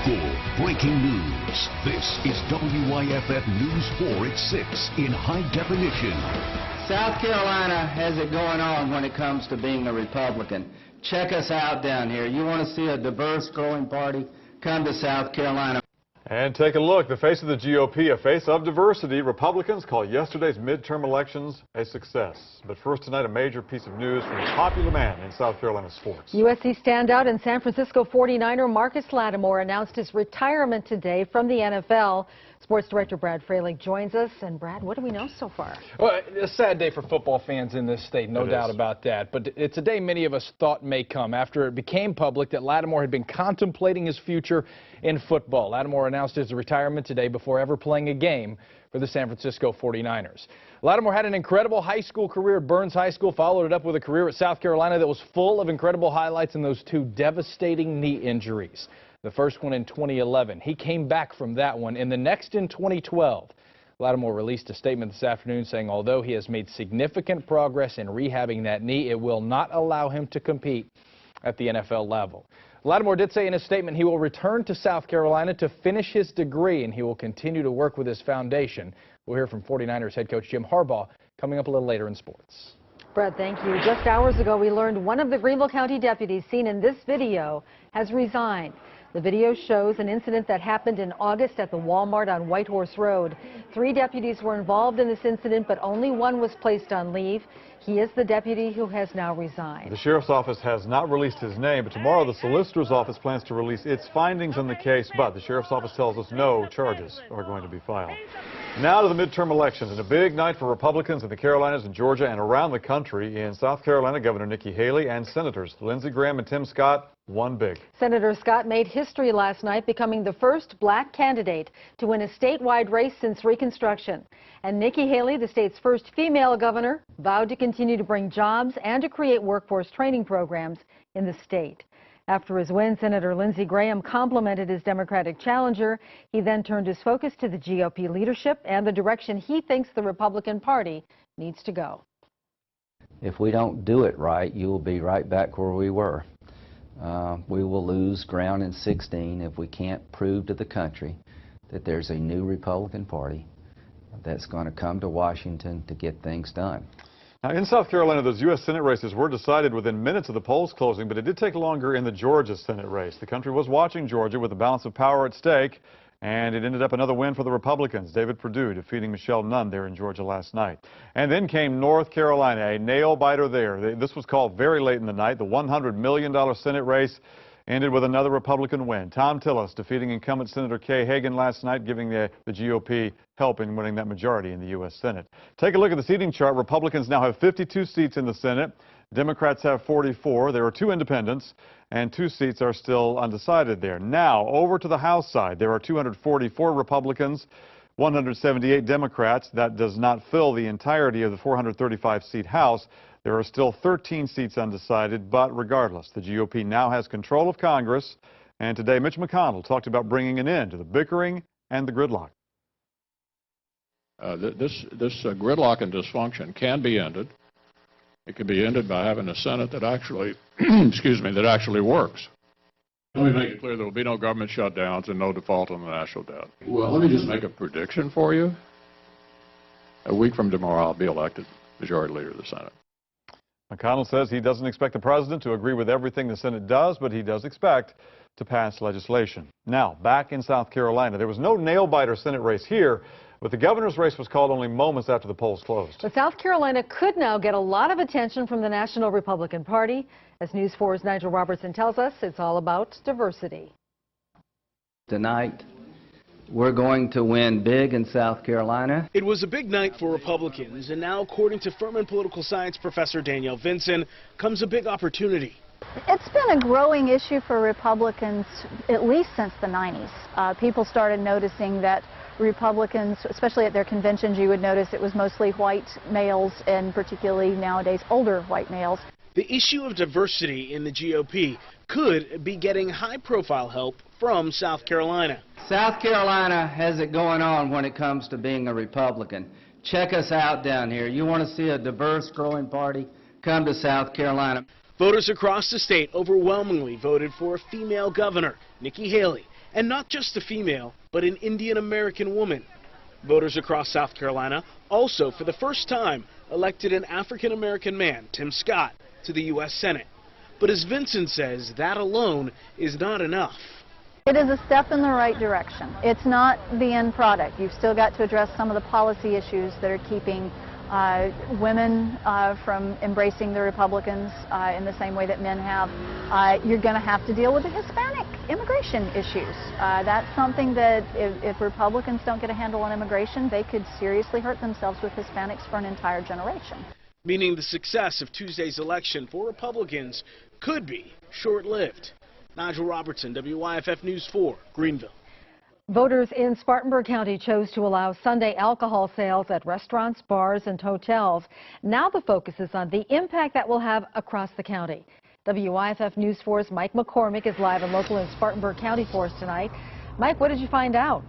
local, breaking news. This is WYFF News 4 at 6 in high definition. South Carolina has it going on when it comes to being a Republican. Check us out down here. You want to see a diverse, growing party? Come to South Carolina. And take a look. The face of the GOP, a face of diversity. Republicans call yesterday's midterm elections a success. But first tonight, a major piece of news from a popular man in South Carolina sports. USC standout and San Francisco 49er Marcus Lattimore announced his retirement today from the NFL. Sports director Brad Fralick joins us. And Brad, what do we know so far? Well, a sad day for football fans in this state, no doubt about that. But it's a day many of us thought may come after it became public that Lattimore had been contemplating his future in football. Lattimore announced his retirement today before ever playing a game for the San Francisco 49ers. Lattimore had an incredible high school career at Burns High School, followed it up with a career at South Carolina that was full of incredible highlights and those two devastating knee injuries. The first one in 2011. He came back from that one, and the next in 2012. Lattimore released a statement this afternoon saying although he has made significant progress in rehabbing that knee, it will not allow him to compete at the NFL level. Lattimore did say in his statement he will return to South Carolina to finish his degree, and he will continue to work with his foundation. We'll hear from 49ers head coach Jim Harbaugh coming up a little later in sports. Brad, thank you. Just hours ago, we learned one of the Greenville County deputies seen in this video has resigned. The video shows an incident that happened in August at the Walmart on Whitehorse Road. 3 deputies were involved in this incident, but only one was placed on leave. He is the deputy who has now resigned. The sheriff's office has not released his name, but tomorrow the solicitor's office plans to release its findings on the case, but the sheriff's office tells us no charges are going to be filed. Now to the midterm elections, and a big night for Republicans in the Carolinas and Georgia and around the country. In South Carolina, Governor Nikki Haley and Senators Lindsey Graham and Tim Scott won big. Senator Scott made history last night, becoming the first black candidate to win a statewide race since Reconstruction. And Nikki Haley, the state's first female governor, vowed to continue to bring jobs and to create workforce training programs in the state. After his win, Senator Lindsey Graham complimented his Democratic challenger. He then turned his focus to the GOP leadership and the direction he thinks the Republican Party needs to go. If we don't do it right, you will be right back where we were. We will lose ground in 16 if we can't prove to the country that there's a new Republican Party that's going to come to Washington to get things done. Now, in South Carolina, those U.S. Senate races were decided within minutes of the polls closing, but it did take longer in the Georgia Senate race. The country was watching Georgia with the balance of power at stake, and it ended up another win for the Republicans. David Perdue defeating Michelle Nunn there in Georgia last night. And then came North Carolina, a nail-biter there. This was called very late in the night. The $100 million Senate race ended with another Republican win. Tom Tillis defeating incumbent Senator Kay Hagan last night, giving the GOP help in winning that majority in the U.S. Senate. Take a look at the seating chart. Republicans now have 52 seats in the Senate. Democrats have 44. There are 2 independents, and 2 seats are still undecided there. Now, over to the House side. There are 244 Republicans, 178 Democrats. That does not fill the entirety of the 435-seat House. There are still 13 seats undecided, but regardless, the GOP now has control of Congress, and today Mitch McConnell talked about bringing an end to the bickering and the gridlock. This gridlock and dysfunction can be ended. It can be ended by having a Senate that actually, that actually works. Let me make it clear there will be no government shutdowns and no default on the national debt. Well, let me just make a prediction for you. A week from tomorrow, I'll be elected Majority Leader of the Senate. McConnell says he doesn't expect the president to agree with everything the Senate does, but he does expect to pass legislation. Now, back in South Carolina, there was no nail-biter Senate race here, but the governor's race was called only moments after the polls closed. But South Carolina could now get a lot of attention from the National Republican Party. As News 4's Nigel Robertson tells us, it's all about diversity. Tonight, we're going to win big in South Carolina. It was a big night for Republicans, and now, according to Furman political science professor Danielle Vinson, comes a big opportunity. It's been a growing issue for Republicans at least since the 90s. People started noticing that Republicans, especially at their conventions, you would notice it was mostly white males, and particularly nowadays older white males. The issue of diversity in the GOP could be getting high-profile help from South Carolina. South Carolina has it going on when it comes to being a Republican. Check us out down here. You want to see a diverse, growing party? Come to South Carolina. Voters across the state overwhelmingly voted for a female governor, Nikki Haley, And not just a female, but an Indian American woman. Voters across South Carolina also, for the first time, elected an African American man, Tim Scott, to the U.S. Senate. But as Vinson says, that alone is not enough. It is a step in the right direction. It's not the end product. You've still got to address some of the policy issues that are keeping women from embracing the Republicans in the same way that men have. You're going to have to deal with the Hispanic immigration issues. That's something that if Republicans don't get a handle on immigration, they could seriously hurt themselves with Hispanics for an entire generation. Meaning the success of Tuesday's election for Republicans could be short-lived. Nigel Robertson, WYFF News 4, Greenville. Voters in Spartanburg County chose to allow Sunday alcohol sales at restaurants, bars, and hotels. Now the focus is on the impact that will have across the county. WYFF News 4's Mike McCormick is live and local in Spartanburg County for us tonight. Mike, what did you find out?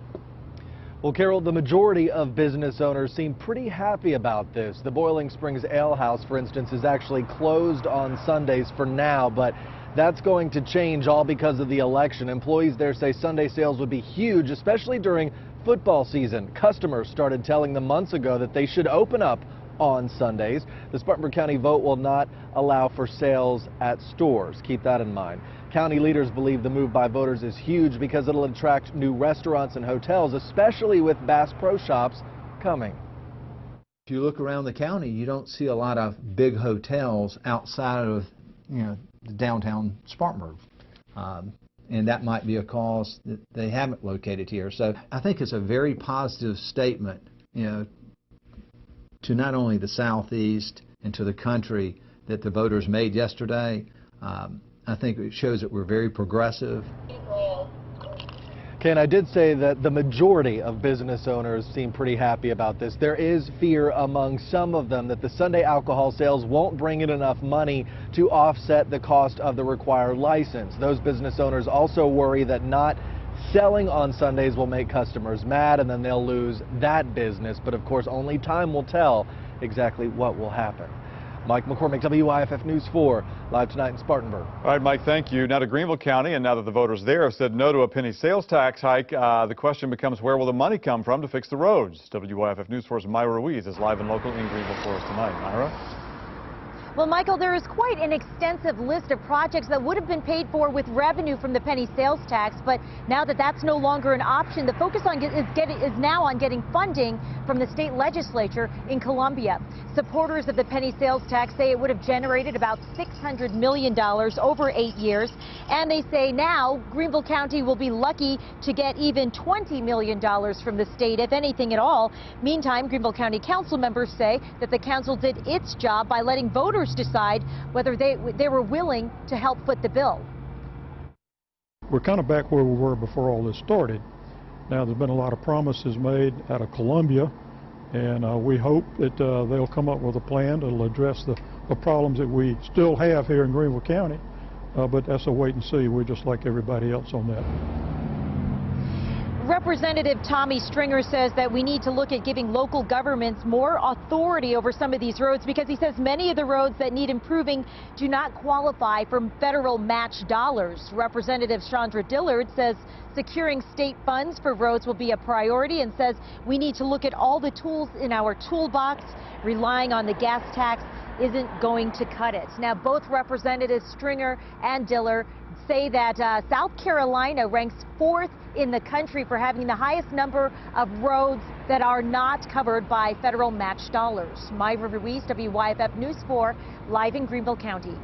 Well, Carol, the majority of business owners seem pretty happy about this. The Boiling Springs Ale House, for instance, is actually closed on Sundays for now, but that's going to change all because of the election. Employees there say Sunday sales would be huge, especially during football season. Customers started telling them months ago that they should open up on Sundays. The Spartanburg County vote will not allow for sales at stores. Keep that in mind. County leaders believe the move by voters is huge because it'll attract new restaurants and hotels, especially with Bass Pro Shops coming. If you look around the county, you don't see a lot of big hotels outside of, downtown Spartanburg. And that might be a cause that they haven't located here. So I think it's a very positive statement, to not only the Southeast and to the country that the voters made yesterday. I think it shows that we're very progressive. Ken, I did say that the majority of business owners seem pretty happy about this. There is fear among some of them that the Sunday alcohol sales won't bring in enough money to offset the cost of the required license. Those business owners also worry that not selling on Sundays will make customers mad and then they'll lose that business. But of course, only time will tell exactly what will happen. Mike McCormick, WYFF News 4, live tonight in Spartanburg. All right, Mike, thank you. Now to Greenville County, and now that the voters there have said no to a penny sales tax hike, the question becomes where will the money come from to fix the roads? WYFF News 4's Myra Ruiz is live and local in Greenville for us tonight. Myra? Well, Michael, there is quite an extensive list of projects that would have been paid for with revenue from the penny sales tax, but now that that's no longer an option, the focus is now on getting funding from the state legislature in Columbia. Supporters of the penny sales tax say it would have generated about $600 million over 8 years, and they say now Greenville County will be lucky to get even $20 million from the state, if anything at all. Meantime, Greenville County Council members say that the council did its job by letting voters decide whether they were willing to help foot the bill. We're kind of back where we were before all this started. Now there's been a lot of promises made out of Columbia, and we hope that they'll come up with a plan that'll address the problems that we still have here in Greenville County, but that's a wait and see. We're just like everybody else on that. Representative Tommy Stringer says that we need to look at giving local governments more authority over some of these roads because he says many of the roads that need improving do not qualify for federal match dollars. Representative Chandra Dillard says securing state funds for roads will be a priority and says we need to look at all the tools in our toolbox. Relying on the gas tax isn't going to cut it. Now, both Representatives Stringer and Dillard say that South Carolina ranks 4th in the country for having the highest number of roads that are not covered by federal match dollars. Myra Ruiz, WYFF News 4, live in Greenville County.